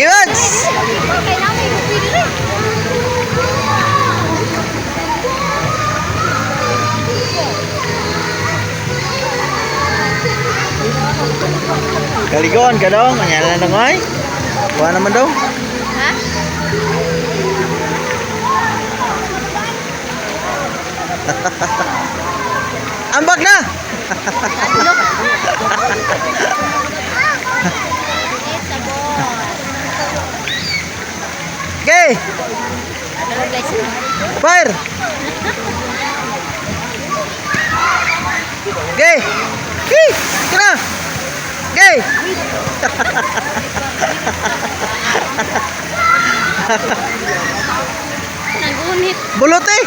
Sige, Mads! Kaligon ka dong, kanyala na ngoy. Kuha naman dong. Ha? Ambak na! Okay! Fire! Okay! Hey! Kena! Okay! Nagunit. Bulot eh!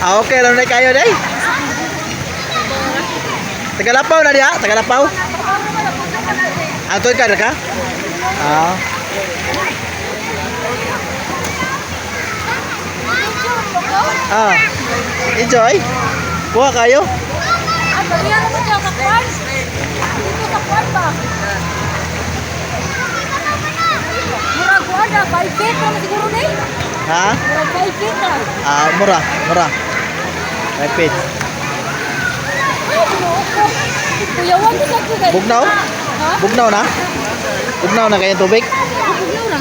Okay lang na kayo day. Tagalapaw na diha, tagalapaw. Antod ka ka? Ah. Ah. Enjoy. Kuha kayo. Yan mo siya sa kwan. Dito sa kwan ba? Murag ko ada 5 feet na siguro ni. Ha? Murag 5 feet na. Ah, mura, mura. Repeat. Kuyawan ko sa kugay. Bugnaw? Ha? Bugnaw na? Bugnaw na kayong tubig? Bugnaw na.